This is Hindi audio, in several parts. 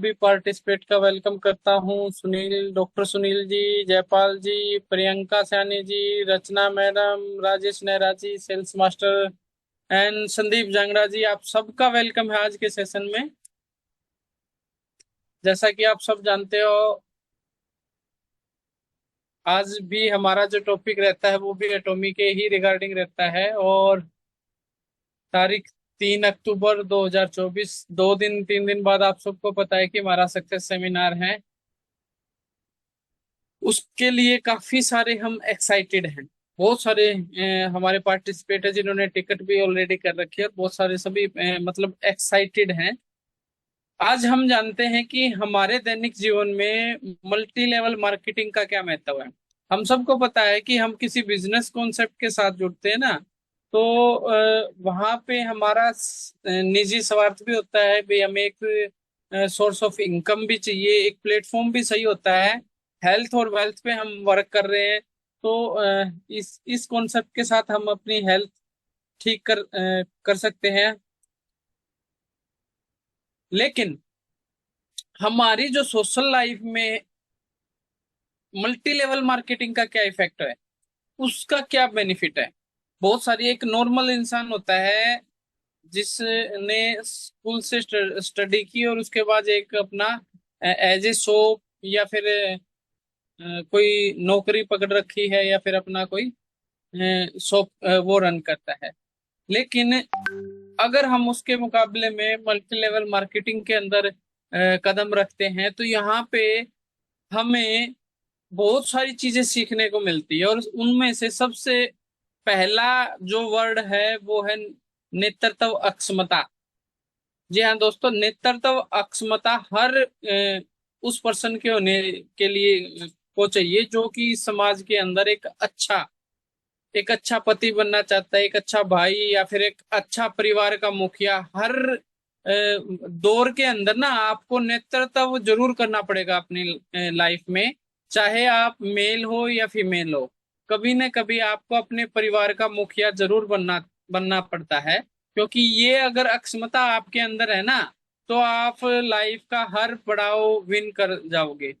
सभी पार्टिसिपेट का वेलकम करता हूँ। Sunil, doctor Sunil ji, Jaipal ji, Priyanka Saini ji, Rachna madam, Rajesh Nehra ji, sales master and Sandeep Jangra ji, आप सबका वेलकम है आज के सेशन में। जैसा कि आप सब जानते हो, आज भी हमारा जो टॉपिक रहता है वो भी एटॉमी के ही रिगार्डिंग रहता है। और तारीख 3 अक्टूबर 2024, 2 दिन 3 दिन बाद आप सबको पता है कि हमारा सक्सेस सेमिनार है। उसके लिए काफी सारे हम एक्साइटेड हैं। बहुत सारे हमारे पार्टिसिपेट है जिन्होंने टिकट भी ऑलरेडी कर रखी है, और बहुत सारे सभी मतलब एक्साइटेड हैं। आज हम जानते हैं कि हमारे दैनिक जीवन में मल्टी लेवल मार्केटिंग का क्या महत्व है। हम सबको पता है कि हम किसी बिजनेस कॉन्सेप्ट के साथ जुड़ते हैं ना, तो वहां पे हमारा निजी स्वार्थ भी होता है भाई, हमें एक सोर्स ऑफ इनकम भी चाहिए, एक प्लेटफॉर्म भी सही होता है। हेल्थ और वेल्थ पे हम वर्क कर रहे हैं, तो इस कॉन्सेप्ट के साथ हम अपनी हेल्थ ठीक कर सकते हैं। लेकिन हमारी जो सोशल लाइफ में मल्टी लेवल मार्केटिंग का क्या इफेक्ट है, उसका क्या बेनिफिट है। बहुत सारी, एक नॉर्मल इंसान होता है जिसने स्कूल से स्टडी की और उसके बाद एक अपना एज ए शॉप या फिर कोई नौकरी पकड़ रखी है, या फिर अपना कोई शॉप वो रन करता है। लेकिन अगर हम उसके मुकाबले में मल्टी लेवल मार्केटिंग के अंदर कदम रखते हैं, तो यहाँ पे हमें बहुत सारी चीजें सीखने को मिलती है। और उनमें से सबसे पहला जो वर्ड है वो है नेतृत्व अक्षमता। जी हाँ दोस्तों, नेतृत्व अक्षमता हर उस पर्सन के होने के लिए को चाहिए जो कि समाज के अंदर एक अच्छा पति बनना चाहता है, एक अच्छा भाई, या फिर एक अच्छा परिवार का मुखिया। हर दौर के अंदर ना आपको नेतृत्व जरूर करना पड़ेगा अपनी लाइफ में। चाहे आप मेल हो या फीमेल हो, कभी न कभी आपको अपने परिवार का मुखिया जरूर बनना बनना पड़ता है। क्योंकि ये अगर अक्षमता आपके अंदर है ना, तो आप लाइफ का हर पड़ाव विन कर जाओगे।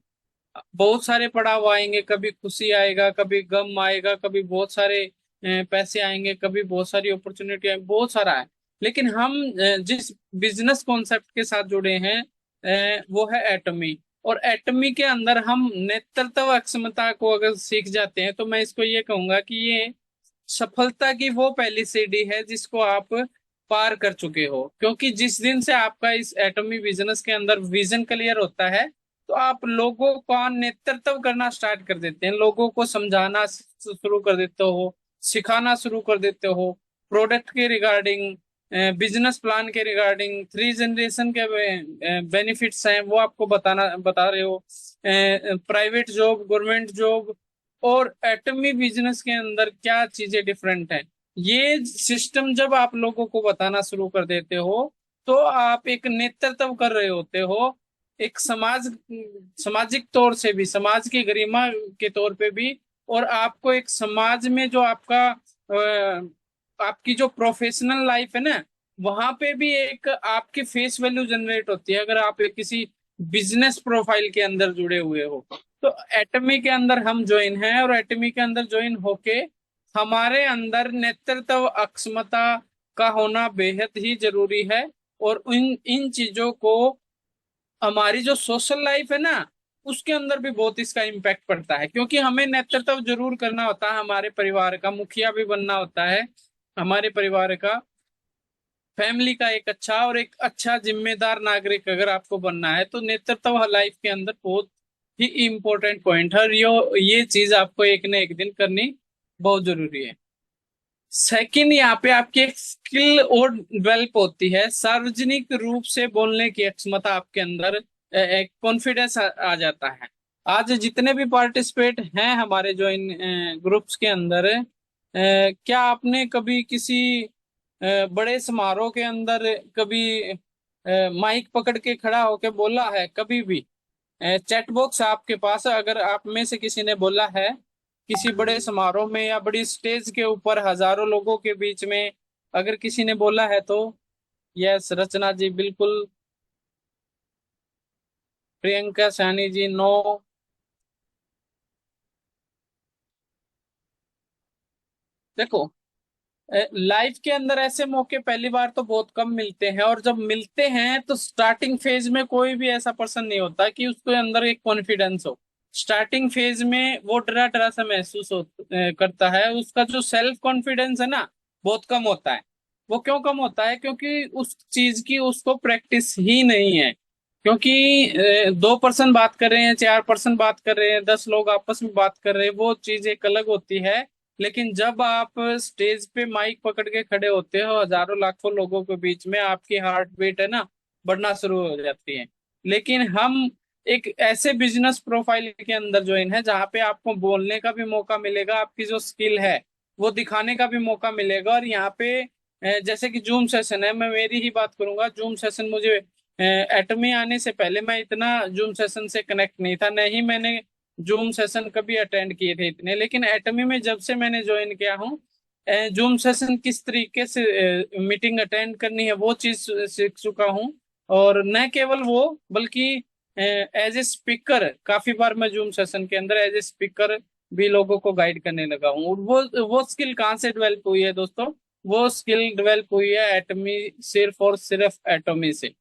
बहुत सारे पड़ाव आएंगे, कभी खुशी आएगा, कभी गम आएगा, कभी बहुत सारे पैसे आएंगे, कभी बहुत सारी अपॉर्चुनिटी आएंगे, बहुत सारा है। लेकिन हम जिस बिजनेस कॉन्सेप्ट के साथ जुड़े हैं वो है एटमी। और एटमी के अंदर हम नेतृत्व अक्षमता को अगर सीख जाते हैं, तो मैं इसको ये कहूंगा कि ये सफलता की वो पहली सीढ़ी है जिसको आप पार कर चुके हो। क्योंकि जिस दिन से आपका इस एटमी बिजनेस के अंदर विजन क्लियर होता है, तो आप लोगों का नेतृत्व करना स्टार्ट कर देते हैं, लोगों को समझाना शुरू कर देते हो, सिखाना शुरू कर देते हो। प्रोडक्ट के रिगार्डिंग, बिजनेस प्लान के रिगार्डिंग, 3 जनरेशन के बेनिफिट्स हैं वो आपको बता रहे हो। प्राइवेट जॉब, गवर्नमेंट जॉब और एटमी बिजनेस के अंदर क्या चीजें डिफरेंट हैं, ये सिस्टम जब आप लोगों को बताना शुरू कर देते हो, तो आप एक नेतृत्व कर रहे होते हो। एक सामाजिक तौर से भी, समाज की गरिमा के तौर पे भी, और आपको एक समाज में जो आपकी जो प्रोफेशनल लाइफ है ना, वहां पे भी एक आपकी फेस वैल्यू जनरेट होती है अगर आप एक किसी बिजनेस प्रोफाइल के अंदर जुड़े हुए हो। तो एटमी के अंदर हम ज्वाइन हैं, और एटमी के अंदर ज्वाइन होके हमारे अंदर नेतृत्व अक्षमता का होना बेहद ही जरूरी है। और इन इन चीजों को हमारी जो सोशल लाइफ है ना, उसके अंदर भी बहुत इसका इम्पैक्ट पड़ता है। क्योंकि हमें नेतृत्व जरूर करना होता है, हमारे परिवार का मुखिया भी बनना होता है। हमारे परिवार का, फैमिली का एक अच्छा और एक अच्छा जिम्मेदार नागरिक अगर आपको बनना है, तो नेतृत्व लाइफ के अंदर बहुत ही इम्पोर्टेंट पॉइंट है। और ये चीज आपको एक न एक दिन करनी बहुत जरूरी है। सेकंड, यहाँ पे आपकी एक स्किल और डेवलप होती है, सार्वजनिक रूप से बोलने की क्षमता आपके अंदर, एक कॉन्फिडेंस आ जाता है। आज जितने भी पार्टिसिपेट हैं हमारे जो इन ग्रुप्स के अंदर, क्या आपने कभी किसी बड़े समारोह के अंदर कभी माइक पकड़ के खड़ा होके बोला है? कभी भी चैट बॉक्स आपके पास है, अगर आप में से किसी ने बोला है किसी बड़े समारोह में या बड़ी स्टेज के ऊपर हजारों लोगों के बीच में, अगर किसी ने बोला है तो? यस, रचना जी, बिल्कुल। प्रियंका सैनी जी, नो। देखो, लाइफ के अंदर ऐसे मौके पहली बार तो बहुत कम मिलते हैं, और जब मिलते हैं तो स्टार्टिंग फेज में कोई भी ऐसा पर्सन नहीं होता कि उसके अंदर एक कॉन्फिडेंस हो। स्टार्टिंग फेज में वो डरा डरा सा महसूस करता है, उसका जो सेल्फ कॉन्फिडेंस है ना, बहुत कम होता है। वो क्यों कम होता है? क्योंकि उस चीज की उसको प्रैक्टिस ही नहीं है। क्योंकि 2 पर्सन बात कर रहे हैं, 4 पर्सन बात कर रहे हैं, 10 लोग आपस में बात कर रहे हैं, वो चीज एक अलग होती है। लेकिन जब आप स्टेज पे माइक पकड़ के खड़े होते हो हजारों लाखों लोगों के बीच में, आपकी हार्ट बीट है ना, बढ़ना शुरू हो जाती है। लेकिन हम एक ऐसे बिजनेस प्रोफाइल के अंदर ज्वाइन है जहाँ पे आपको बोलने का भी मौका मिलेगा, आपकी जो स्किल है वो दिखाने का भी मौका मिलेगा। और यहाँ पे जैसे कि जूम सेशन है, मैं मेरी ही बात करूंगा। जूम सेशन मुझे एटमी आने से पहले मैं इतना जूम सेशन से कनेक्ट नहीं था, न ही मैंने जूम सेशन कभी अटेंड किए थे इतने। लेकिन एटमी में जब से मैंने ज्वाइन किया हूँ, जूम सेशन किस तरीके से मीटिंग अटेंड करनी है वो चीज सीख चुका हूँ। और न केवल वो, बल्कि एज ए स्पीकर काफी बार मैं जूम सेशन के अंदर एज ए स्पीकर भी लोगों को गाइड करने लगा हूँ। वो स्किल कहाँ से डेवलप हुई है दोस्तों? वो स्किल डेवलप हुई है एटमी, सिर्फ और सिर्फ एटमी से।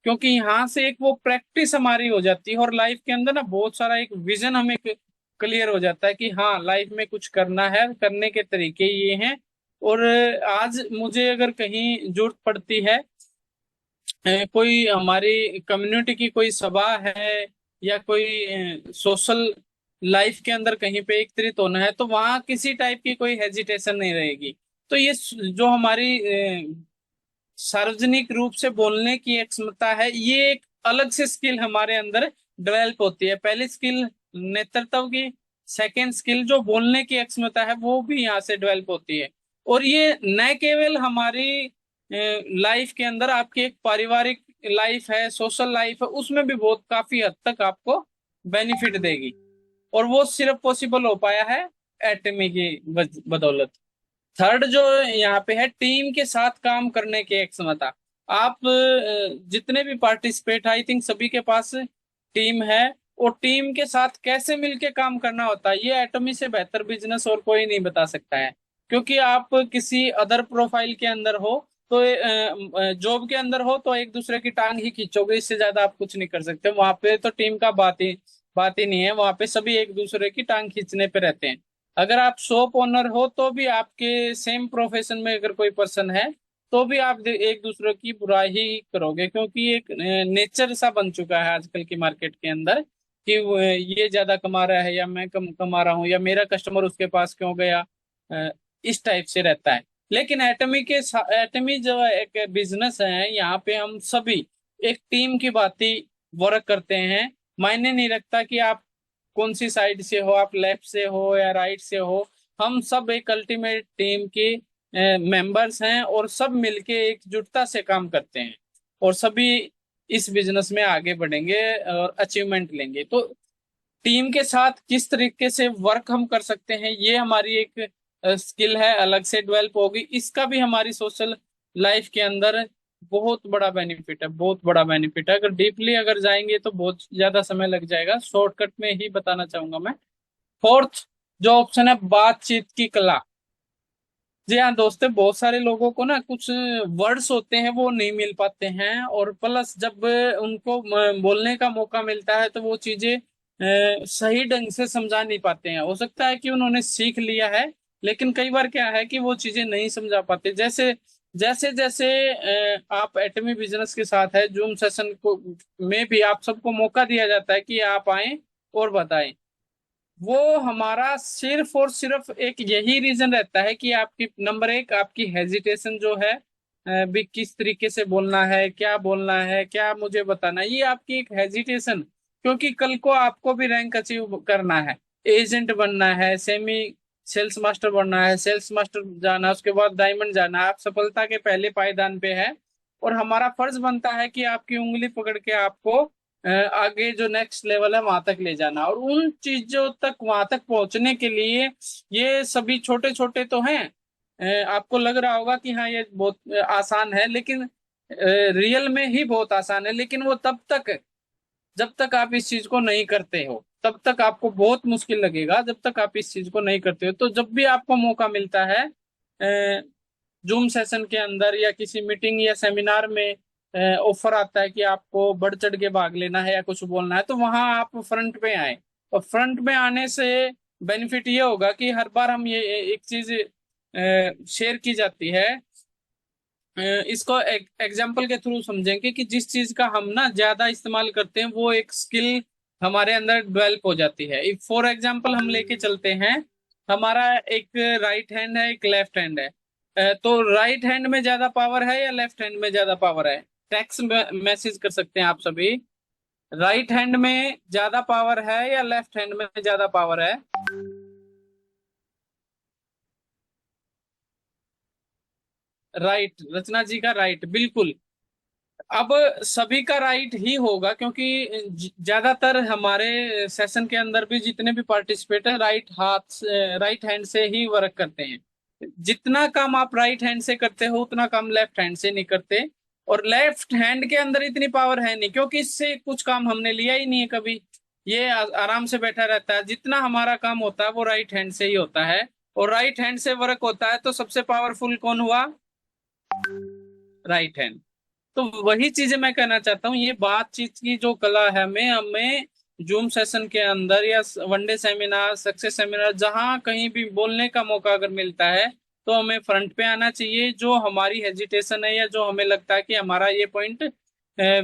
क्योंकि यहाँ से एक वो प्रैक्टिस हमारी हो जाती है, और लाइफ के अंदर ना बहुत सारा एक विजन हमें क्लियर हो जाता है कि हाँ, लाइफ में कुछ करना है, करने के तरीके ये हैं। और आज मुझे अगर कहीं जरूरत पड़ती है, कोई हमारी कम्युनिटी की कोई सभा है, या कोई सोशल लाइफ के अंदर कहीं पे एकत्रित होना है, तो वहां किसी टाइप की कोई हेजिटेशन नहीं रहेगी। तो ये जो हमारी सार्वजनिक रूप से बोलने की एक क्षमता है, ये एक अलग से स्किल हमारे अंदर डेवलप होती है। पहली स्किल नेतृत्व की, सेकंड स्किल जो बोलने की क्षमता है वो भी यहाँ से डेवलप होती है। और ये न केवल हमारी लाइफ के अंदर, आपकी एक पारिवारिक लाइफ है, सोशल लाइफ है, उसमें भी बहुत काफी हद तक आपको बेनिफिट देगी। और वो सिर्फ पॉसिबल हो पाया है एटमी की बदौलत। थर्ड जो यहाँ पे है, टीम के साथ काम करने की एक क्षमता। आप जितने भी पार्टिसिपेट, आई थिंक सभी के पास टीम है। और टीम के साथ कैसे मिलके काम करना होता है, ये एटमी से बेहतर बिजनेस और कोई नहीं बता सकता है। क्योंकि आप किसी अदर प्रोफाइल के अंदर हो, तो जॉब के अंदर हो तो एक दूसरे की टांग ही खींचोगे, इससे ज्यादा आप कुछ नहीं कर सकते। वहां पे तो टीम का बात ही नहीं है, वहां पे सभी एक दूसरे की टांग खींचने पे रहते हैं। अगर आप शॉप ओनर हो तो भी, आपके सेम प्रोफेशन में अगर कोई पर्सन है, तो भी आप एक दूसरे की बुराई ही करोगे। क्योंकि एक नेचर सा बन चुका है आजकल की मार्केट के अंदर कि ये ज्यादा कमा रहा है या मैं कम कमा रहा हूँ, या मेरा कस्टमर उसके पास क्यों गया, इस टाइप से रहता है। लेकिन एटमी जो एक बिजनेस है, यहाँ पे हम सभी एक टीम की बात ही वर्क करते हैं। मायने नहीं रखता कि आप कौन सी साइड से हो, आप लेफ्ट से हो या राइट से हो, हम सब एक अल्टीमेट टीम के मेंबर्स हैं, और सब मिलके एकजुटता से काम करते हैं। और सभी इस बिजनेस में आगे बढ़ेंगे और अचीवमेंट लेंगे। तो टीम के साथ किस तरीके से वर्क हम कर सकते हैं, ये हमारी एक स्किल है, अलग से डेवलप होगी। इसका भी हमारी सोशल लाइफ के अंदर बहुत बड़ा बेनिफिट है, बहुत बड़ा बेनिफिट है। अगर डीपली अगर जाएंगे तो बहुत ज्यादा समय लग जाएगा, शॉर्टकट में ही बताना चाहूंगा मैं। फोर्थ जो ऑप्शन है, बातचीत की कला। जी हाँ दोस्तों, बहुत सारे लोगों को ना कुछ वर्ड्स होते हैं वो नहीं मिल पाते हैं, और प्लस जब उनको बोलने का मौका मिलता है तो वो चीजें सही ढंग से समझा नहीं पाते हैं। हो सकता है कि उन्होंने सीख लिया है, लेकिन कई बार क्या है कि वो चीजें नहीं समझा पाते। जैसे जैसे जैसे आप एटमी बिजनेस के साथ है, जूम सेशन को में भी आप सबको मौका दिया जाता है कि आप आए और बताएं। वो हमारा सिर्फ और सिर्फ एक यही रीजन रहता है कि आपकी नंबर एक, आपकी हेजिटेशन जो है, भी किस तरीके से बोलना है, क्या बोलना है, क्या मुझे बताना है, ये आपकी एक हेजिटेशन। क्योंकि कल को आपको भी रैंक अचीव करना है, एजेंट बनना है, सेमी सेल्स मास्टर बनना है, सेल्स मास्टर जाना, उसके बाद डायमंड जाना, आप सफलता के पहले पायदान पे है। और हमारा फर्ज बनता है कि आपकी उंगली पकड़ के आपको आगे जो नेक्स्ट लेवल है वहां तक ले जाना। और उन चीजों तक, वहां तक पहुंचने के लिए, ये सभी छोटे छोटे तो हैं, आपको लग रहा होगा कि हाँ ये बहुत आसान है, लेकिन रियल में ही बहुत आसान है। लेकिन वो तब तक जब तक आप इस चीज को नहीं करते हो तब तक आपको बहुत मुश्किल लगेगा, जब तक आप इस चीज को नहीं करते हो। तो जब भी आपको मौका मिलता है जूम सेशन के अंदर या किसी मीटिंग या सेमिनार में ऑफर आता है कि आपको बढ़ चढ़ के भाग लेना है या कुछ बोलना है, तो वहां आप फ्रंट पे आए। और फ्रंट में आने से बेनिफिट ये होगा कि हर बार हम ये एक चीज शेयर की जाती है, इसको एग्जाम्पल के थ्रू समझेंगे कि जिस चीज का हम ना ज्यादा इस्तेमाल करते हैं वो एक स्किल हमारे अंदर डेवलप हो जाती है। फॉर एग्जाम्पल हम लेके चलते हैं, हमारा एक राइट हैंड है, एक लेफ्ट हैंड है। तो राइट हैंड में ज्यादा पावर है या लेफ्ट हैंड में ज्यादा पावर है? टेक्स्ट मैसेज कर सकते हैं आप सभी। राइट हैंड में ज्यादा पावर है या लेफ्ट हैंड में ज्यादा पावर है? राइट, रचना जी का राइट, बिल्कुल। अब सभी का राइट ही होगा क्योंकि ज्यादातर हमारे सेशन के अंदर भी जितने भी पार्टिसिपेट हैं राइट हाथ, राइट हैंड से ही वर्क करते हैं। जितना काम आप राइट हैंड से करते हो उतना काम लेफ्ट हैंड से नहीं करते। और लेफ्ट हैंड के अंदर इतनी पावर है नहीं क्योंकि इससे कुछ काम हमने लिया ही नहीं है कभी। ये आराम से बैठा रहता है। जितना हमारा काम होता है वो राइट हैंड से ही होता है। और राइट हैंड से वर्क होता है तो सबसे पावरफुल कौन हुआ? Right hand. तो वही चीजें मैं कहना चाहता हूँ, ये बातचीत की जो कला है हमें हमें जूम सेशन के अंदर या वनडे सेमिनार, सक्सेस सेमिनार, जहां कहीं भी बोलने का मौका अगर मिलता है तो हमें फ्रंट पे आना चाहिए। जो हमारी हेजिटेशन है या जो हमें लगता है कि हमारा ये पॉइंट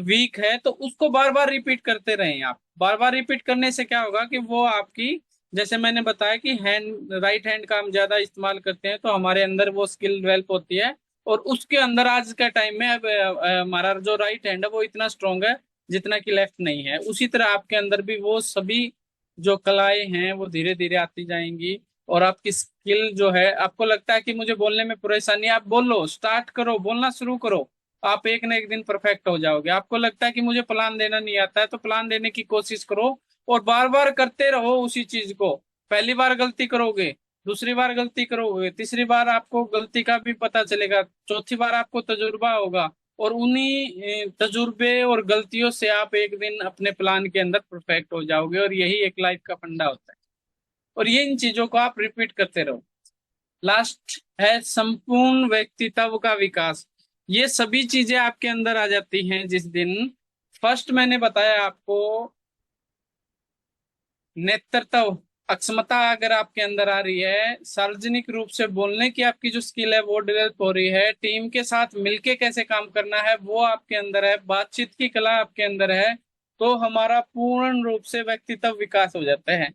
वीक है तो उसको बार बार रिपीट करते रहें। आप बार बार रिपीट करने से क्या होगा कि वो आपकी, जैसे मैंने बताया कि हैंड, राइट हैंड का हम ज्यादा इस्तेमाल करते हैं तो हमारे अंदर वो स्किल डेवलप होती है। और उसके अंदर आज के टाइम में अब हमारा जो राइट हैंड है वो इतना स्ट्रांग है जितना कि लेफ्ट नहीं है। उसी तरह आपके अंदर भी वो सभी जो कलाएं हैं वो धीरे धीरे आती जाएंगी। और आपकी स्किल जो है, आपको लगता है कि मुझे बोलने में परेशानी है, आप बोलो, स्टार्ट करो, बोलना शुरू करो। आप एक ना एक दिन परफेक्ट हो जाओगे। आपको लगता है कि मुझे प्लान देना नहीं आता है तो प्लान देने की कोशिश करो और बार बार करते रहो उसी चीज को। पहली बार गलती करोगे, दूसरी बार गलती करोगे, तीसरी बार आपको गलती का भी पता चलेगा, चौथी बार आपको तजुर्बा होगा। और उन्हीं तजुर्बे और गलतियों से आप एक दिन अपने प्लान के अंदर परफेक्ट हो जाओगे। और यही एक लाइफ का फंडा होता है। और ये इन चीजों को आप रिपीट करते रहो। लास्ट है संपूर्ण व्यक्तित्व का विकास। ये सभी चीजें आपके अंदर आ जाती हैं जिस दिन फर्स्ट मैंने बताया आपको नेतृत्व अक्षमता अगर आपके अंदर आ रही है, सार्वजनिक रूप से बोलने की आपकी जो स्किल है वो डेवलप हो रही है, टीम के साथ मिलके कैसे काम करना है वो आपके अंदर है, बातचीत की कला आपके अंदर है, तो हमारा पूर्ण रूप से व्यक्तित्व विकास हो जाता है।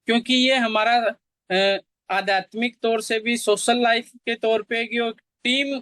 क्योंकि ये हमारा अ, आध्यात्मिक तौर से भी, सोशल लाइफ के तौर पे भी और टीम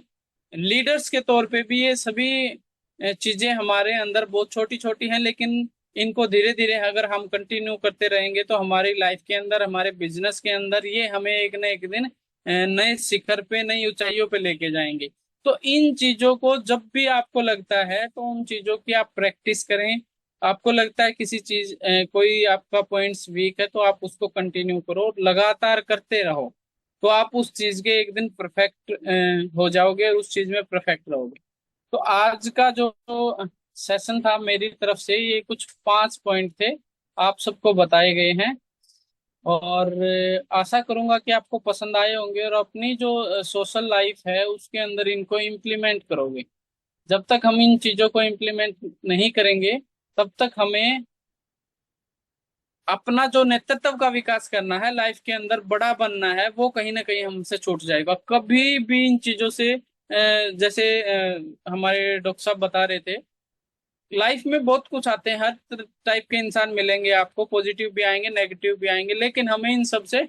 लीडर्स के तौर पे भी ये सभी चीजें हमारे अंदर बहुत छोटी छोटी हैं, लेकिन इनको धीरे धीरे अगर हम कंटिन्यू करते रहेंगे तो हमारी लाइफ के अंदर, हमारे बिजनेस के अंदर ये हमें एक न एक दिन नए शिखर पे, नई ऊंचाइयों पे लेके जाएंगे। तो इन चीजों को जब भी आपको लगता है तो उन चीजों की आप प्रैक्टिस करें। आपको लगता है किसी चीज कोई आपका पॉइंट्स वीक है तो आप उसको कंटिन्यू करो, लगातार करते रहो। तो आप उस चीज के एक दिन परफेक्ट हो जाओगे और उस चीज में परफेक्ट रहोगे। तो आज का जो सेशन था मेरी तरफ से, ये कुछ 5 पॉइंट थे, आप सबको बताए गए हैं। और आशा करूंगा कि आपको पसंद आए होंगे और अपनी जो सोशल लाइफ है उसके अंदर इनको इम्प्लीमेंट करोगे। जब तक हम इन चीजों को इम्प्लीमेंट नहीं करेंगे तब तक हमें अपना जो नेतृत्व का विकास करना है, लाइफ के अंदर बड़ा बनना है, वो कहीं ना कहीं हमसे छूट जाएगा। कभी भी इन चीजों से जैसे हमारे डॉक्टर साहब बता रहे थे, लाइफ में बहुत कुछ आते हैं, हर टाइप के इंसान मिलेंगे आपको, पॉजिटिव भी आएंगे, नेगेटिव भी आएंगे, लेकिन हमें इन सब से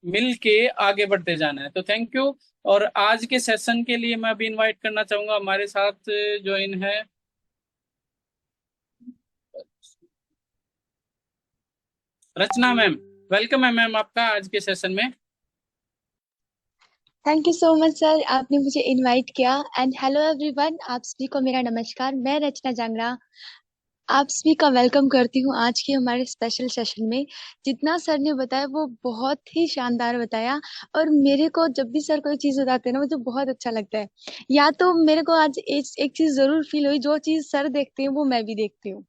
मिल के आगे बढ़ते जाना है। तो थैंक यू। और आज के सेशन के लिए मैं अभी इनवाइट करना चाहूंगा हमारे साथ ज्वाइन है रचना मैम। वेलकम है मैम आपका आज के सेशन में। Thank you so much sir, आपने मुझे इनवाइट किया। एंड हेलो एवरीवन, आप सभी को मेरा नमस्कार। मैं रचना जांगड़ा आप सभी का वेलकम करती हूँ आज के हमारे स्पेशल सेशन में। जितना सर ने बताया वो बहुत ही शानदार बताया। और मेरे को जब भी सर कोई चीज बताते हैं ना मुझे बहुत अच्छा लगता है। या तो मेरे को आज एक चीज जरूर फील हुई, जो चीज सर देखते हैं वो मैं भी देखती हूँ।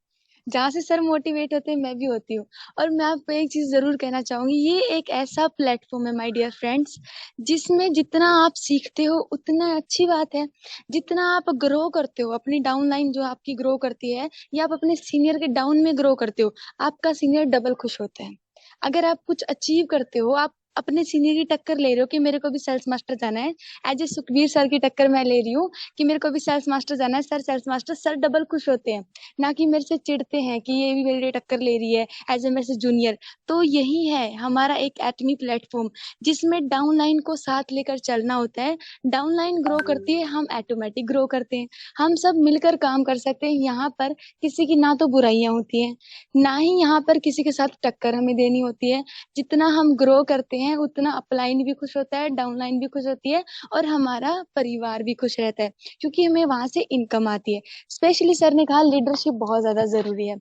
जहाँ से सर मोटिवेट होते हैं मैं भी होती हूँ। और मैं आपको एक चीज जरूर कहना चाहूंगी, ये एक ऐसा प्लेटफॉर्म है माय डियर फ्रेंड्स, जिसमें जितना आप सीखते हो उतना अच्छी बात है। जितना आप ग्रो करते हो, अपनी डाउन लाइन जो आपकी ग्रो करती है, या आप अपने सीनियर के डाउन में ग्रो करते हो, आपका सीनियर डबल खुश होता है। अगर आप कुछ अचीव करते हो, आप अपने सीनियर की टक्कर ले रहे हो कि मेरे को भी सेल्स मास्टर जाना है, एज ए सुखबीर सर की टक्कर मैं ले रही हूँ कि मेरे को भी सेल्स मास्टर जाना है, sir sales master, sir double खुश होते हैं। ना कि मेरे से चिढ़ते हैं कि ये भी मेरी टक्कर ले रही है एज ए मेरे से जूनियर। तो यही है हमारा एक एटमी प्लेटफॉर्म, जिसमें डाउन लाइन को साथ लेकर चलना होता है। डाउन लाइन ग्रो करती है, हम ऑटोमेटिक ग्रो करते हैं। हम सब मिलकर काम कर सकते हैं। यहाँ पर किसी की ना तो बुराइयां होती हैं, ना ही यहाँ पर किसी के साथ टक्कर हमें देनी होती है। जितना हम ग्रो करते हैं उतना अपलाइन भी खुश होता है, डाउनलाइन भी खुश होती है, और हमारा परिवार भी खुश रहता है, क्योंकि हमें वहां से इनकम आती है। स्पेशली सर ने कहा लीडरशिप बहुत ज्यादा जरूरी है।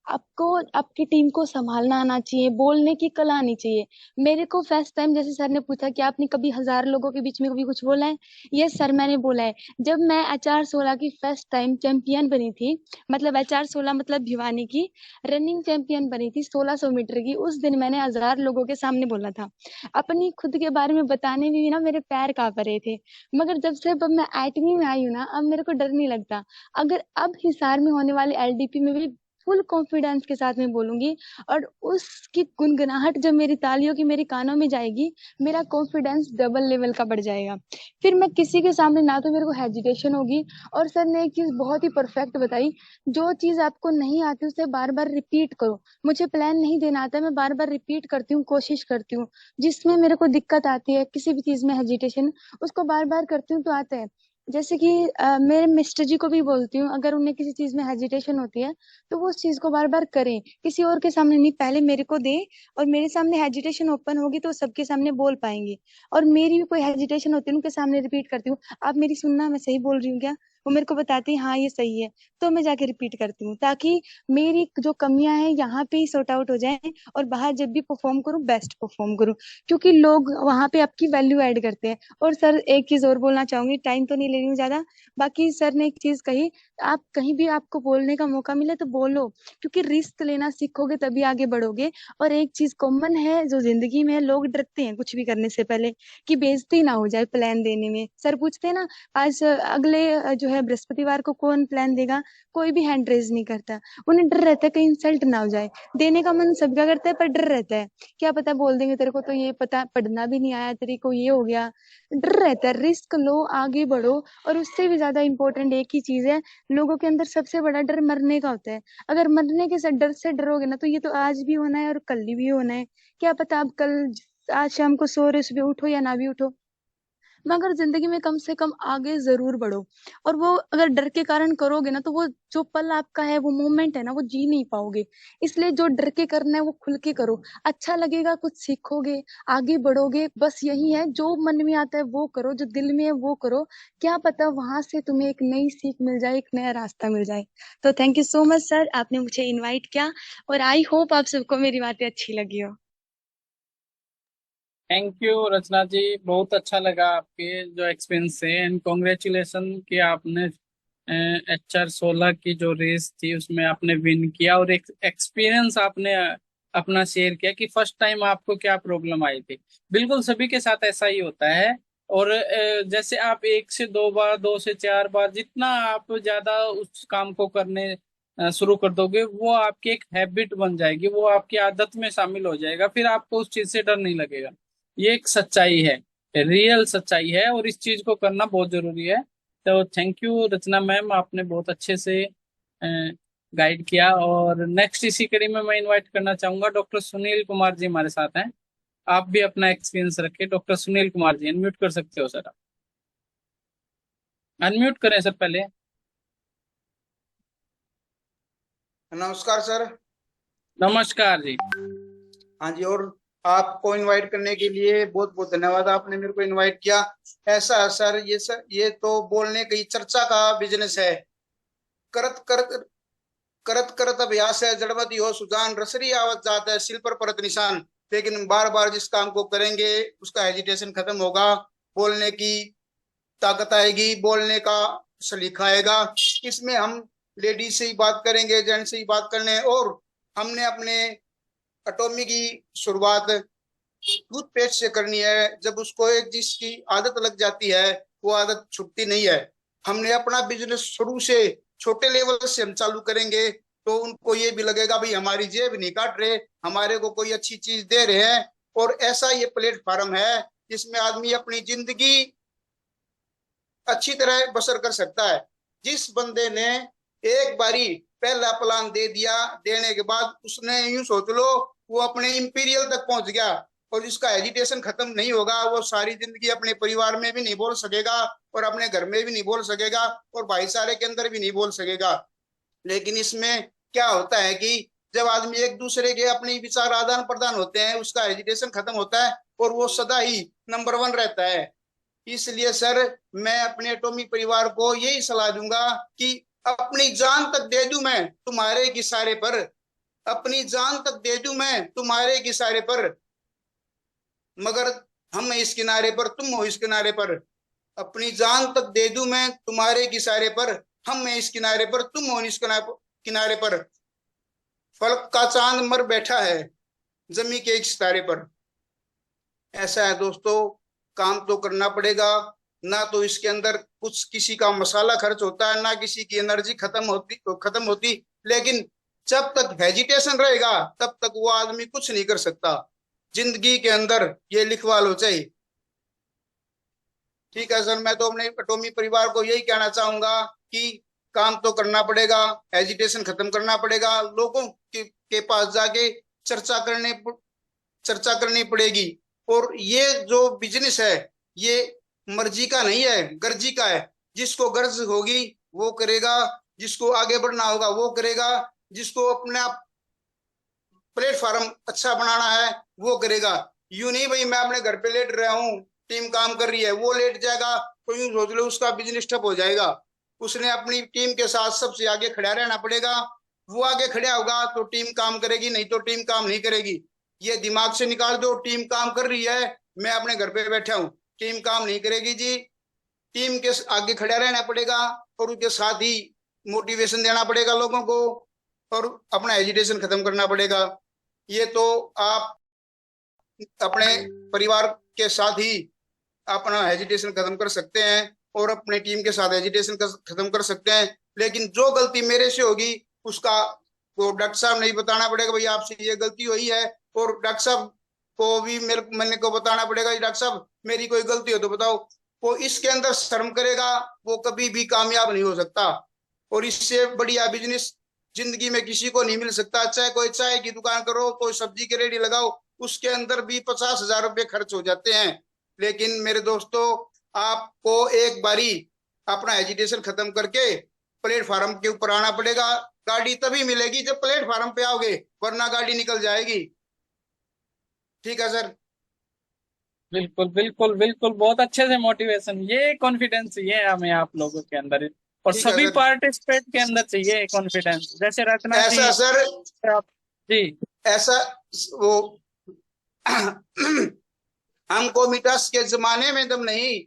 आपको आपकी टीम को संभालना आना चाहिए, बोलने की कला आनी चाहिए। मेरे को फर्स्ट टाइम जैसे सर ने पूछा कि आपने कभी 1000 लोगों के बीच में कभी कुछ बोला है, यस सर मैंने बोला है। जब मैं HR 16 की फर्स्ट टाइम चैंपियन बनी थी, मतलब HR 16 मतलब भिवानी की रनिंग चैंपियन बनी थी 1600 मीटर की, उस दिन मैंने 1000 लोगों के सामने बोला था। अपनी खुद के बारे में बताने में भी ना मेरे पैर कांप रहे थे। मगर जब से अब मैं एटमी में आई हूँ ना, अब मेरे को डर नहीं लगता। अगर अब हिसार में होने वाले LDP में भी फुल कॉन्फिडेंस के साथ मैं बोलूंगी, और उसकी गुनगुनाहट जब मेरी तालियों की मेरे कानों में जाएगी, मेरा कॉन्फिडेंस डबल लेवल का बढ़ जाएगा। फिर मैं किसी के सामने ना तो मेरे को हेजिटेशन होगी। और सर ने एक चीज बहुत ही परफेक्ट बताई, जो चीज आपको नहीं आती उसे बार बार रिपीट करो। मुझे प्लान नहीं देना आता, मैं बार बार रिपीट करती हूँ, कोशिश करती हूँ। जिसमें मेरे को दिक्कत आती है किसी भी चीज में हेजिटेशन, उसको बार बार करती हूँ तो आता है। जैसे कि मेरे मिस्टर जी को भी बोलती हूँ, अगर उन्हें किसी चीज में हेजिटेशन होती है तो वो उस चीज को बार बार करें, किसी और के सामने नहीं, पहले मेरे को दे। और मेरे सामने हेजिटेशन ओपन होगी तो सबके सामने बोल पाएंगे। और मेरी भी कोई हेजिटेशन होती है उनके सामने रिपीट करती हूँ, आप मेरी सुनना, मैं सही बोल रही हूँ क्या? वो मेरे को बताती है हाँ ये सही है, तो मैं जाके रिपीट करती हूँ, ताकि मेरी जो कमियां हैं यहाँ पे ही सॉर्ट आउट हो जाए, और बाहर जब भी परफॉर्म करूँ बेस्ट परफॉर्म करूँ। क्योंकि लोग वहां पे आपकी वैल्यू ऐड करते हैं। और सर एक चीज और बोलना चाहूंगी, टाइम तो नहीं ले रही हूँ ज्यादा। बाकी सर ने एक चीज कही, आप कहीं भी आपको बोलने का मौका मिले तो बोलो, क्योंकि रिस्क लेना सीखोगे तभी आगे बढ़ोगे। और एक चीज कॉमन है जो जिंदगी में है, लोग डरते हैं कुछ भी करने से पहले कि बेइज्जती ना हो जाए प्लान देने में। सर पूछते हैं ना, आज अगले जो है बृहस्पतिवार को कौन प्लान देगा, कोई भी हैंड रेज नहीं करता। उन्हें डर रहता है कहीं इंसल्ट ना हो जाए। देने का मन सबका करता है पर डर रहता है, क्या पता बोल देंगे तेरे को तो ये पता पढ़ना भी नहीं आया, तेरे को ये हो गया। डर रहता है। रिस्क लो, आगे बढ़ो। और उससे भी ज्यादा इंपॉर्टेंट एक ही चीज है, लोगों के अंदर सबसे बड़ा डर मरने का होता है। अगर मरने के डर से डरोगे ना, तो ये तो आज भी होना है और कल भी होना है। क्या पता आप कल, आज शाम को सो रहे सुबह उठो या ना भी उठो, मगर जिंदगी में कम से कम आगे जरूर बढ़ो। और वो अगर डर के कारण करोगे ना, तो वो जो पल आपका है, वो मोमेंट है ना, वो जी नहीं पाओगे। इसलिए जो डर के करना है वो खुल के करो, अच्छा लगेगा, कुछ सीखोगे, आगे बढ़ोगे। बस यही है, जो मन में आता है वो करो, जो दिल में है वो करो। क्या पता वहां से तुम्हें एक नई सीख मिल जाए, एक नया रास्ता मिल जाए। तो thank you so much sir, आपने मुझे इनवाइट किया। और आई होप आप सबको मेरी बातें अच्छी लगी हो। थैंक यू रचना जी, बहुत अच्छा लगा आपके जो एक्सपीरियंस है। एंड कॉन्ग्रेचुलेसन कि आपने HR 16 की जो रेस थी उसमें आपने विन किया, और एक एक्सपीरियंस आपने अपना शेयर किया कि फर्स्ट टाइम आपको क्या प्रॉब्लम आई थी। बिल्कुल सभी के साथ ऐसा ही होता है। और जैसे आप 1 से 2 बार, 2 से 4 बार, जितना आप ज्यादा उस काम को करने शुरू कर दोगे, वो आपकी एक हैबिट बन जाएगी, वो आपकी आदत में शामिल हो जाएगा, फिर आपको उस चीज से डर नहीं लगेगा। ये एक सच्चाई है, रियल सच्चाई है, और इस चीज को करना बहुत जरूरी है। तो थैंक यू रचना मैम, आपने बहुत अच्छे से गाइड किया। और नेक्स्ट इसी कड़ी में मैं इनवाइट करना चाहूंगा डॉक्टर सुनील कुमार जी, हमारे साथ हैं। आप भी अपना एक्सपीरियंस रखें। डॉक्टर सुनील कुमार जी, अनम्यूट कर सकते हो सर आप। अनम्यूट करें सर पहले। नमस्कार सर। नमस्कार जी। हाँ जी, और आपको इनवाइट करने के लिए बहुत बहुत धन्यवाद, आपने मेरे को इनवाइट किया। ऐसा है सर, ये तो बोलने की चर्चा का बिजनेस है। करत करत करत करत अभ्यास है जड़मति हो सुजान, रसरी आवत जात है सिल पर परत निशान। लेकिन बार बार जिस काम को करेंगे उसका हेजिटेशन खत्म होगा, बोलने की ताकत आएगी, बोलने का सलीका आएगा। इसमें हम लेडीज से ही बात करेंगे, जेंट से ही बात करने। और हमने अपने एटॉमी की शुरुआत टूथपेस्ट से करनी है। जब उसको एक जिसकी आदत लग जाती है वो आदत छूटती नहीं है। हमने अपना बिजनेस शुरू से छोटे लेवल से हम चालू करेंगे तो उनको ये भी लगेगा भाई हमारी जेब नहीं काट रहे, हमारे को कोई अच्छी चीज दे रहे हैं। और ऐसा ये प्लेटफॉर्म है जिसमें आदमी अपनी जिंदगी अच्छी तरह बसर कर सकता है। जिस बंदे ने एक बारी पहला प्लान दे दिया, देने के बाद उसने यूं सोच लो वो अपने इंपीरियल तक पहुंच गया, और जिसका एजिटेशन खत्म नहीं होगा वो सारी जिंदगी अपने परिवार में भी नहीं बोल सकेगा और अपने घर में भी नहीं बोल सकेगा और भाईचारे के अंदर भी नहीं बोल सकेगा। लेकिन इसमें क्या होता है कि जब आदमी एक दूसरे के अपने विचार आदान प्रदान होते हैं उसका एजिटेशन खत्म होता है और वो सदा ही नंबर 1 रहता है। इसलिए सर मैं अपने एटॉमी परिवार को यही सलाह दूंगा कि अपनी जान तक दे दूं मैं तुम्हारे इशारे पर, अपनी जान तक दे दूं मैं तुम्हारे इशारे पर, मगर हम इस किनारे पर तुम हो इस किनारे पर। अपनी जान तक दे दूं मैं तुम्हारे इशारे पर, हम इस किनारे पर तुम हो इस किनारे पर। फलक का चांद मर बैठा है जमी के एक सितारे पर। ऐसा है दोस्तों, काम तो करना पड़ेगा। ना तो इसके अंदर कुछ किसी का मसाला खर्च होता है, ना किसी की एनर्जी खत्म होती। लेकिन जब तक हेजिटेशन रहेगा तब तक वो आदमी कुछ नहीं कर सकता जिंदगी के अंदर, ये लिखवा लो चाहे। ठीक है सर, मैं तो अपने एटॉमी परिवार को यही कहना चाहूंगा कि काम तो करना पड़ेगा, हेजिटेशन खत्म करना पड़ेगा, लोगों के पास जाके चर्चा करनी पड़ेगी। और ये जो बिजनेस है ये मर्जी का नहीं है, गर्जी का है। जिसको गर्ज होगी वो करेगा, जिसको आगे बढ़ना होगा वो करेगा, जिसको अपने आप प्लेटफॉर्म अच्छा बनाना है वो करेगा। यूं नहीं भाई मैं अपने घर पे लेट रहा हूँ, टीम काम कर रही है, वो लेट जाएगा तो यूं सोच लो उसका बिजनेस ठप हो जाएगा। उसने अपनी टीम के साथ सबसे आगे खड़ा रहना पड़ेगा। वो आगे खड़ा होगा तो टीम काम करेगी, नहीं तो टीम काम नहीं करेगी। ये दिमाग से निकाल दो, टीम काम कर रही है, मैं अपने घर पे बैठा हूँ, टीम काम नहीं करेगी जी। टीम के आगे खड़ा रहना पड़ेगा और उसके साथ ही मोटिवेशन देना पड़ेगा लोगों को और अपना एजुटेशन खत्म करना पड़ेगा। ये तो आप अपने परिवार के साथ ही अपना हेजिटेशन खत्म कर सकते हैं और अपने टीम के साथ हेजिटेशन खत्म कर सकते हैं। लेकिन जो गलती मेरे से होगी उसका वो डॉक्टर साहब नहीं बताना पड़ेगा भाई आपसे ये गलती हुई है, और डॉक्टर साहब को भी मैंने को बताना पड़ेगा डॉक्टर साहब मेरी कोई गलती हो तो बताओ। वो इसके अंदर शर्म करेगा वो कभी भी कामयाब नहीं हो सकता। और इससे बढ़िया बिजनेस जिंदगी में किसी को नहीं मिल सकता। चाहे कोई चाय की दुकान करो, कोई सब्जी की रेडी लगाओ, उसके अंदर भी 50,000 रुपये खर्च हो जाते हैं। लेकिन मेरे दोस्तों आपको एक बारी अपना एजुटेशन खत्म करके प्लेटफॉर्म के ऊपर आना पड़ेगा। गाड़ी तभी मिलेगी जब प्लेटफॉर्म पे आओगे, वरना गाड़ी निकल जाएगी। ठीक है सर। बिल्कुल बिल्कुल बिल्कुल, बहुत अच्छे से मोटिवेशन, ये कॉन्फिडेंस चाहिए हमें आप लोगों के अंदर, और ठीक है सभी सर। पार्टिसिपेट के अंदर चाहिए कॉन्फिडेंस। जैसे रचना जी ऐसा सर, आप जी ऐसा वो हमको मिठास के जमाने में दम नहीं,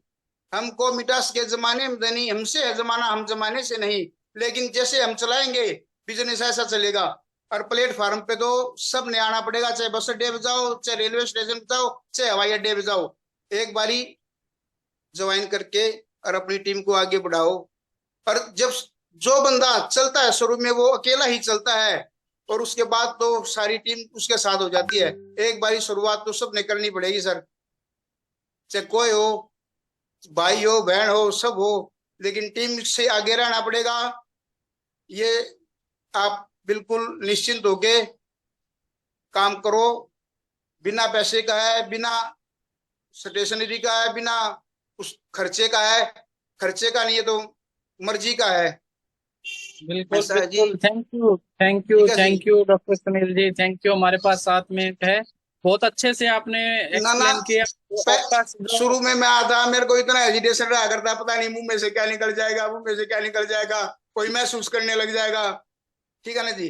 हमको मिठास के जमाने में नहीं, हमसे है जमाना, हम जमाने से नहीं। लेकिन जैसे हम चलाएंगे बिजनेस ऐसा चलेगा। और प्लेटफॉर्म पे तो सब ने आना पड़ेगा, चाहे बस अड्डे पे जाओ, चाहे रेलवे स्टेशन पे जाओ, चाहे हवाई अड्डे पे जाओ। एक बारी ज्वाइन करके और अपनी टीम को आगे बढ़ाओ। और जब जो बंदा चलता है शुरू में वो अकेला ही चलता है और उसके बाद तो सारी टीम उसके साथ हो जाती है। एक बारी शुरुआत तो सबने करनी पड़ेगी सर, चाहे कोई हो, भाई हो, बहन हो, सब हो, लेकिन टीम से आगे रहना पड़ेगा। ये आप बिल्कुल निश्चिंत होके काम करो। बिना पैसे का है, बिना स्टेशनरी का है, बिना उस खर्चे का है, खर्चे का नहीं है तो मर्जी का है। बिल्कुल ऐसा है जी। बिल्कुल। थैंक यू थैंक यू ठीक है जी। Thank you doctor Sunil ji, thank you. हमारे पास 7 मिनट है, बहुत अच्छे से आपने ना ना, एक्सप्लेन किया। तो आपका जो शुरू में मैं आता मेरे को इतना हेजिटेशन रहा करता, पता नहीं मुंह में से क्या निकल जाएगा, मुंह में से क्या निकल जाएगा, कोई महसूस करने लग जाएगा। ठीक है ना जी?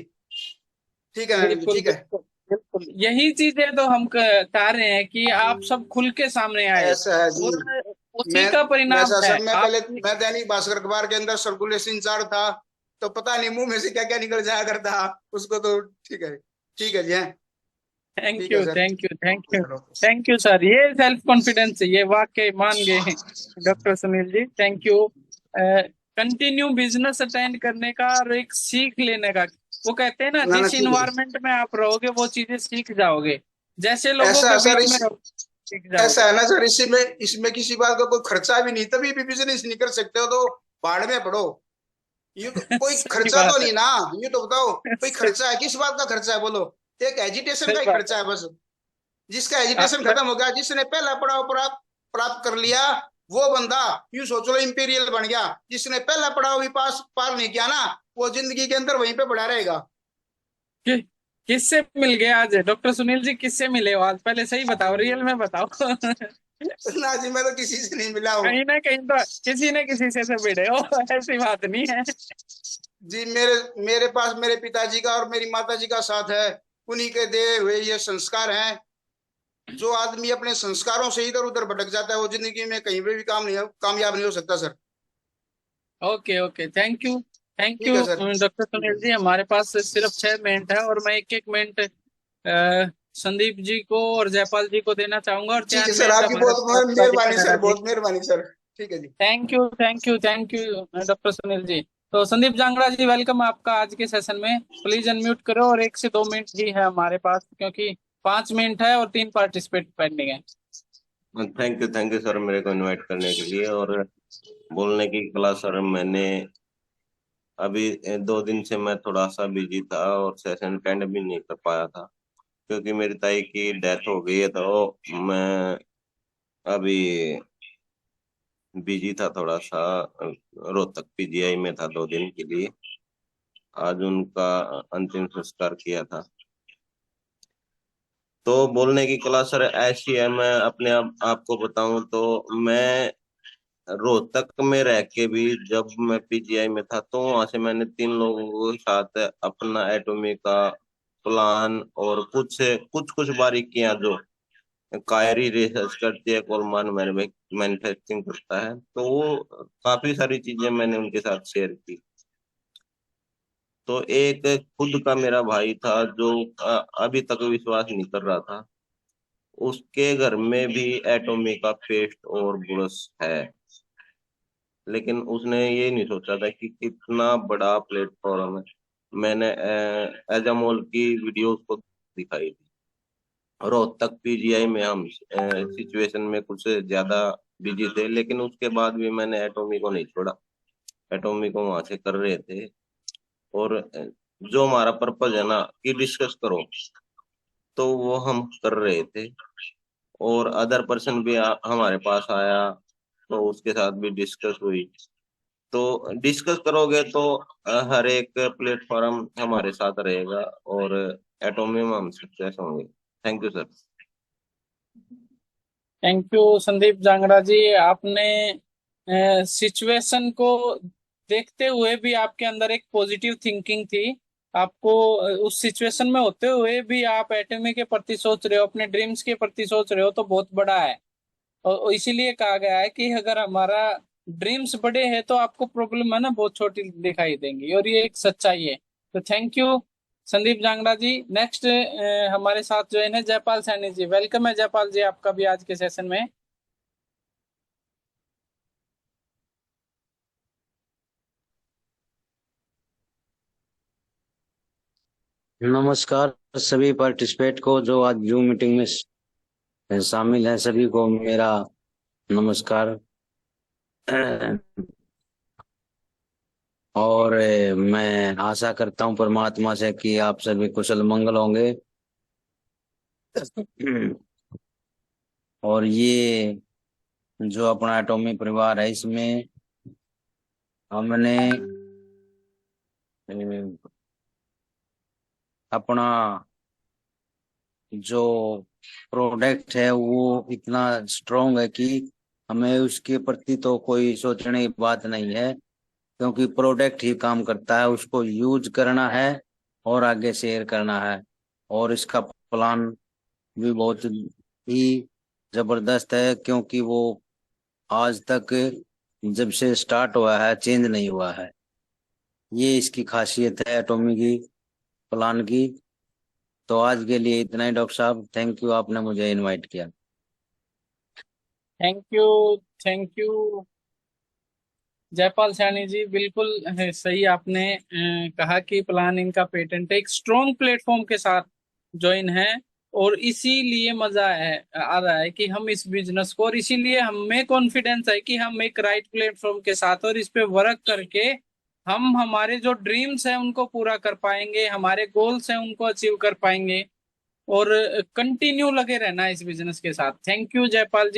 ठीक है मैडम जी, बिल्कुल ठीक है। बिल्कुल बिल्कुल, यही चीजें तो हम कह रहे हैं कि आप सब खुल के सामने आए, ऐसा है जी। और मैं उसी का परिणाम वैसा है सर, मैं आप। पहले मैं दैनिक भास्कर अखबार के अंदर सर्कुलेशन इंचार्ज था, तो पता नहीं मुंह में से क्या क्या निकल जाया करता उसको तो। ठीक है जी, हैं। थैंक ठीक है you sir. Thank you thank okay you sir, okay. Thank you sir, ये सेल्फ कॉन्फिडेंस है, ये वाकई मान गए doctor Sunil ji, thank you. Continue business attend करने का और एक सीख लेने का, वो कहते हैं ना, ना ना, जिस ठीक है। इन्वायरमेंट में आप रहोगे वो चीजें सीख जाओगे, जैसे लोगों ऐसा के है सर, बीच में इस रहोगे सीख ऐसा जाओगे। है ना सर, इसमें किसी बात का कोई खर्चा भी नहीं, तभी भी बिजनेस नहीं कर सकते हो तो भाड़ में पड़ो। यूं तो कोई सही खर्चा तो बात है। नहीं ना। यूं तो बताओ, कोई सही, खर्चा है? किस बात का खर्चा है बोलो? एक एजुटेशन सही का ही बात खर्चा है बस। जिसका है। एजुटेशन खत्म हो गया, जिसने पहला पड़ाव प्राप्त प्राप्त कर लिया, वो बंदा यूं सोच लो इंपीरियल बन गया। जिसने पहला पड़ाव भी पार नहीं किया ना, वो जिंदगी के अंदर वहीं पे पड़ा रहेगा। कि, किससे मिल गए आज डॉक्टर सुनील जी, किससे मिले हो आज, पहले सही बताओ, रियल में बताओ। ना जी, मैं तो किसी से नहीं मिला हूँ। कहीं ना कहीं तो किसी न किसी से तो भिड़े हो, ऐसी बात नहीं है। जी, मेरे मेरे पास मेरे पिताजी का और मेरी माताजी का साथ है। उन्हीं के दिए हुए ये संस्कार हैं। जो आदमी अपने संस्कारों से इधर उधर भटक जाता है, वो जिंदगी में कहीं पे भी कामयाब नहीं हो सकता सर। ओके ओके, थैंक ठीक यू है सर। डॉक्टर सुनील जी, हमारे पास सिर्फ 6 मिनट है, और मैं एक एक मिनट संदीप जी को और जयपाल जी को देना चाहूंगा, और ठीक है 4 मिनट सर, आपकी हमारे साथ बहुत रवि मेहरबानी कनेरा सर, जी। बहुत मेहरबानी सर। ठीक है जी। थैंक यू डॉक्टर सुनील जी। तो संदीप जांगड़ा जी, वेलकम आपका आज के सेशन में, प्लीज अनम्यूट करो, और 1 से 2 मिनट ही है हमारे पास, क्योंकि 5 मिनट है और 3 पार्टिसिपेट पेंडिंग है। थैंक यू सर, मेरे को इनवाइट करने के लिए और बोलने की कला। सर मैंने अभी 2 दिन से मैं थोड़ा सा बिजी था और सेशन अटेंड भी नहीं कर पाया था, क्योंकि मेरी ताई की डेथ हो गई है, तो मैं अभी बिजी था थोड़ा सा। रोहतक पीजीआई में था 2 दिन के लिए। आज उनका अंतिम संस्कार किया था। तो बोलने की कला सर ऐसी है, मैं अपने आपको बताऊं तो मैं रोहतक में रह के भी, जब मैं पीजीआई में था तो वहां से मैंने 3 लोगों के साथ अपना एटॉमी का प्लान और कुछ कुछ कुछ बारीकियां, जो कायरी रिसर्च करती है, कोलमान मैन्युफैक्चरिंग करता है, तो वो काफी सारी चीजें मैंने उनके साथ शेयर की। तो एक खुद का मेरा भाई था जो अभी तक विश्वास नहीं कर रहा था, उसके घर में भी एटॉमी का पेस्ट और ब्रश है, लेकिन उसने ये नहीं सोचा था कि कितना बड़ा प्लेटफॉर्म है। मैंने एजामोल की वीडियोस को दिखाई थी। रोहतक पीजीआई में हम सिचुएशन में कुछ ज्यादा बिजी थे, लेकिन उसके बाद भी मैंने एटॉमी को नहीं छोड़ा। एटॉमी को वहां से कर रहे थे, और जो हमारा पर्पज है ना कि डिस्कस करो, तो वो हम कर रहे थे। और अदर पर्सन भी हमारे पास आया, तो उसके साथ भी डिस्कस हुई। तो डिस्कस करोगे तो हर एक प्लेटफॉर्म हमारे साथ रहेगा, और एटोमी में हम सक्सेस होंगे। Thank you sir. Thank you Sandeep Jangra ji, आपने सिचुएशन को देखते हुए भी आपके अंदर एक पॉजिटिव थिंकिंग थी, आपको उस सिचुएशन में होते हुए भी आप एटमी के प्रति सोच रहे हो, अपने ड्रीम्स के प्रति सोच रहे हो, तो बहुत बड़ा है। और इसीलिए कहा गया है कि अगर हमारा ड्रीम्स बड़े हैं तो आपको प्रॉब्लम है ना बहुत छोटी दिखाई देंगी, और ये एक सच्चाई है। तो thank you Sandeep Jangra ji. Next हमारे साथ ज्वाइन है जयपाल सैनी जी, वेलकम है जयपाल जी आपका भी आज के सेशन में। नमस्कार सभी पार्टिसिपेट को जो आज जूम मीटिंग में शामिल हैं, सभी को मेरा नमस्कार। और मैं आशा करता हूं परमात्मा से कि आप सभी कुशल मंगल होंगे। और ये जो अपना एटॉमी परिवार है, इसमें हमने अपना जो प्रोडक्ट है वो इतना स्ट्रोंग है कि हमें उसके प्रति तो कोई सोचने की बात नहीं है, क्योंकि प्रोडक्ट ही काम करता है, उसको यूज करना है और आगे शेयर करना है। और इसका प्लान भी बहुत ही जबरदस्त है, क्योंकि वो आज तक जब से स्टार्ट हुआ है चेंज नहीं हुआ है। ये इसकी खासियत है एटॉमी की प्लान की। तो आज के लिए इतना ही डॉक्टर साहब, थैंक यू, आपने मुझे इनवाइट किया। Thank you, thank you Jaipal Saini ji, बिल्कुल सही आपने कहा कि प्लान इनका पेटेंट एक स्ट्रॉन्ग प्लेटफॉर्म के साथ ज्वाइन है, और इसीलिए मजा आ रहा है कि हम इस बिजनेस को, और इसीलिए हमें कॉन्फिडेंस है कि हम एक राइट प्लेटफॉर्म के साथ और इस पे वर्क करके हम हमारे जो ड्रीम्स हैं उनको पूरा कर पाएंगे, हमारे गोल्स हैं उनको अचीव कर पाएंगे, और कंटिन्यू लगे रहना इस बिजनेस के साथ। Thank you Jaipal ji.